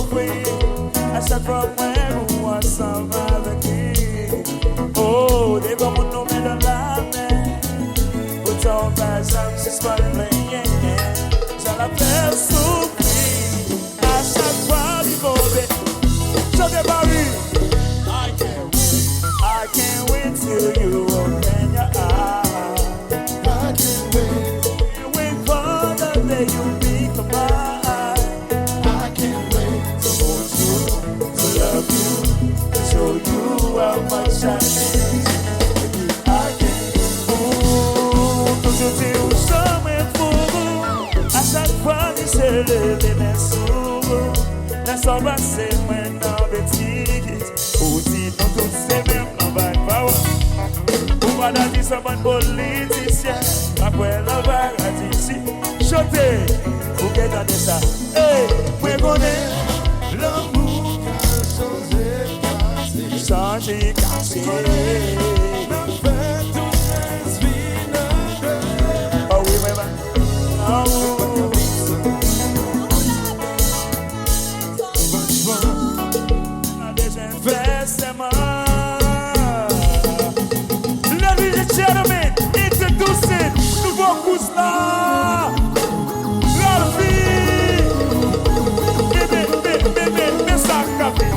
souffrir. À chaque fois moi on s'en va avec lui. Oh, des bons nous met dans la main. Autant pas jamais si c'est pas le rien. Ça la fait souffrir. À chaque fois du mauvais. Chantez Paris. I can't wait till you open your eyes. I can't wait. Wait for the day you become mine. I can't wait to hold you, to love you, to show you how much I need. I can't. Toujours dire où jamais fou. À chaque fois que je lève mes sous, la somme c'est maintenant bêtise. Ou dit non tout c'est même. Ou va dire ça bon politicien. Après la vague ici, chantez. Ou qu'est-ce que ça? Hey, moi connais l'amour changer, casser. Oh oui, mais oh. Gentlemen, introducing nouveau Kousla, Ralphie, bébé, ça café.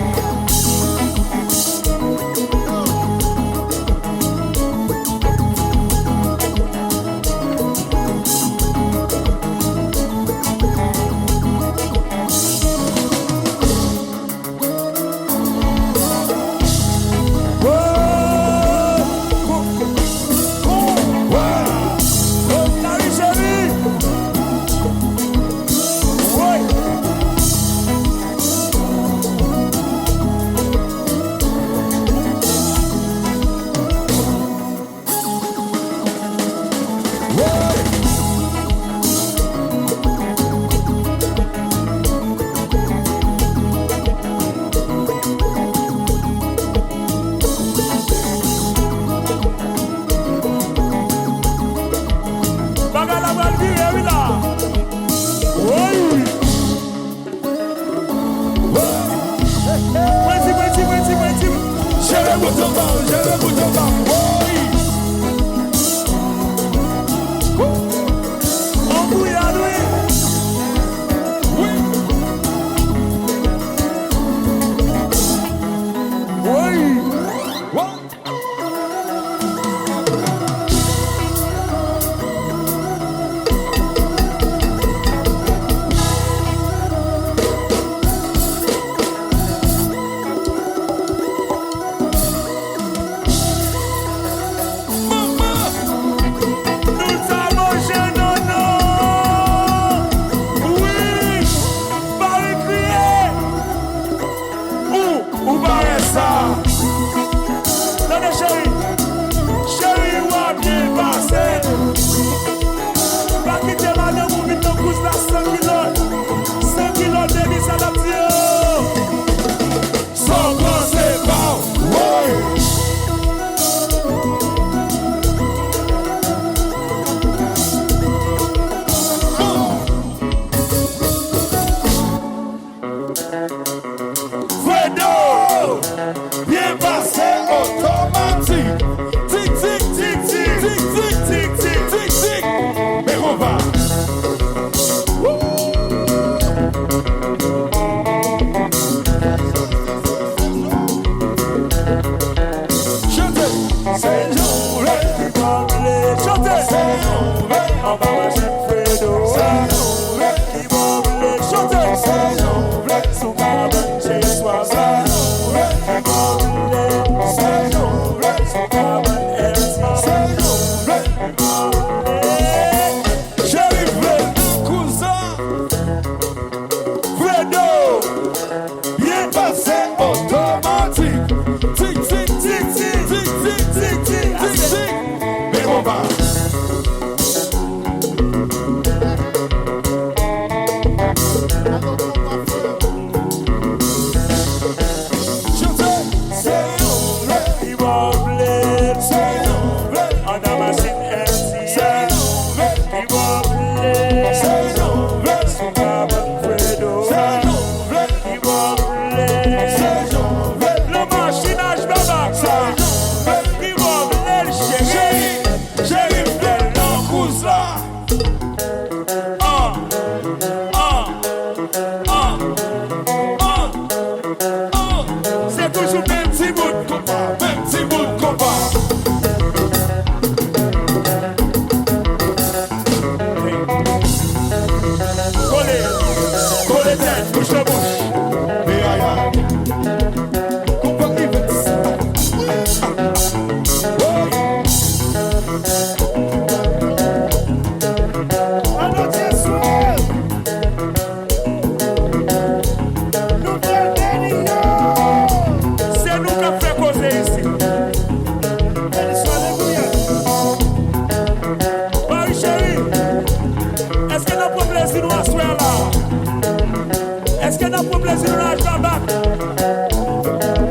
pour plaisir de la tabac?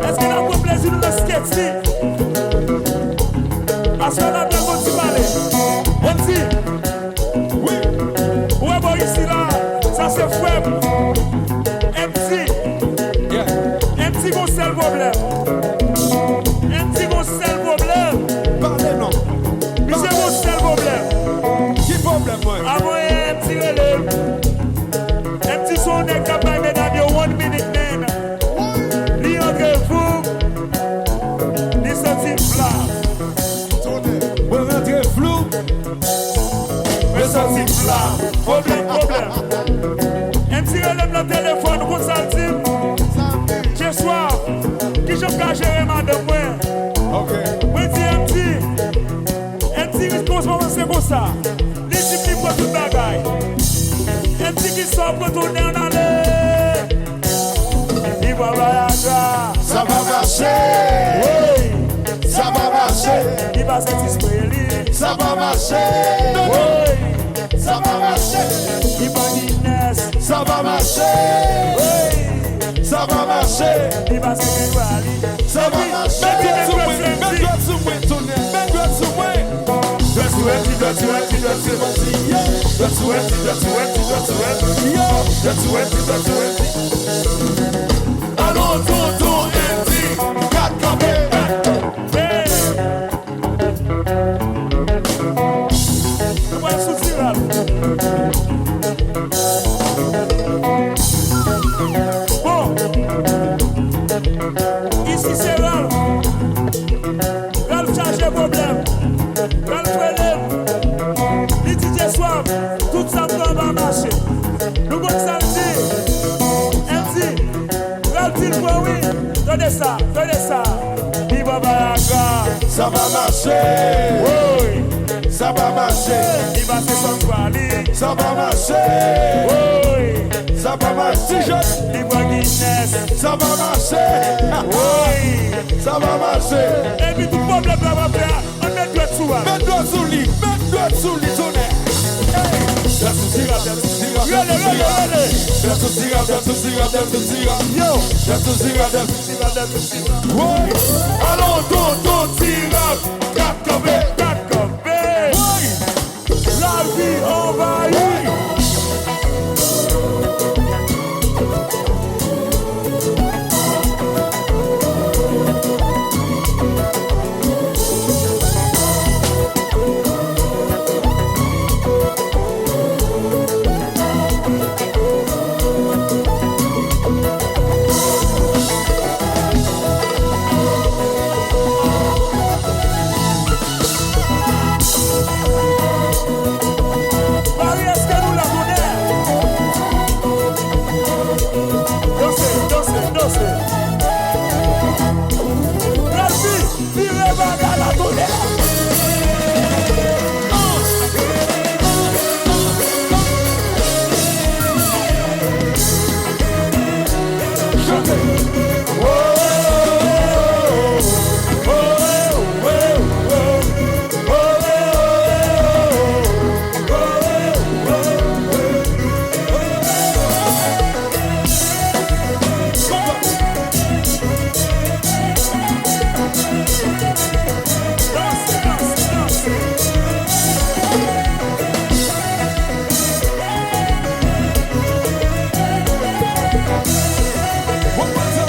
Est-ce qu'il a pour plaisir de la sketchy? Parce qu'on a bien continué à aller. On dit, oui, ouais, bon, ici là, ça c'est faible. MC, MC, mon seul problème. MC, mon seul problème. Parlez non. C'est mon seul problème. Qui problème, moi? Ah, moi, MC, relève. MC, son est capable de donner 1 minute, man. Li entre vous, li sorti plat. Vous rentrez flou. Mais sorti plat. Problème. MC, relève le téléphone, vous ça le dit. Ce soir, qui je peux gérer madame, moi? Ok. Moi, dis MC, responsable, c'est comme ça. Les types qui font tout bagaille. MC qui sort pour tourner en aller. Il va Viagra. Ça va marcher. Oui. Ça va marcher. Il va satisfaire. Ça va marcher. Oui. Ça va marcher. Il va Guinness. Ça va marcher. Oui. Ça va marcher. Il va se faire. Ça va marcher. Mets-toi sous moi. Mets-toi sous moi, tonnerre. Mets-toi sous moi. Allons, tonton, MC. 4 campés. Hey. Comment est-ce que tu vas? Bon. Ici c'est Ralph. Ralph charge le problème. Ralph relève. Les DJ soif. Tout ça va marcher. Nous allons samedi. MC. Ralph dit oui. Donnez ça. Viva Viagra. Ça va marcher. Oui. Ça va marcher. Il va se sentir. Ça va marcher. Oui. Ça va marcher. Il va Guinness. Ça va marcher. Oui. Ça va marcher. Et puis tout problème là va faire. On met doigt sous. Mets-toi sous lit. Mets-toi sous lit, tonnerre. Yo. Allons, tonton, tirage. 4 campés. La vie envahie. Marie, est-ce que nous la connaissons? Dansez. La vie, virez bagarre la connaît. One more time.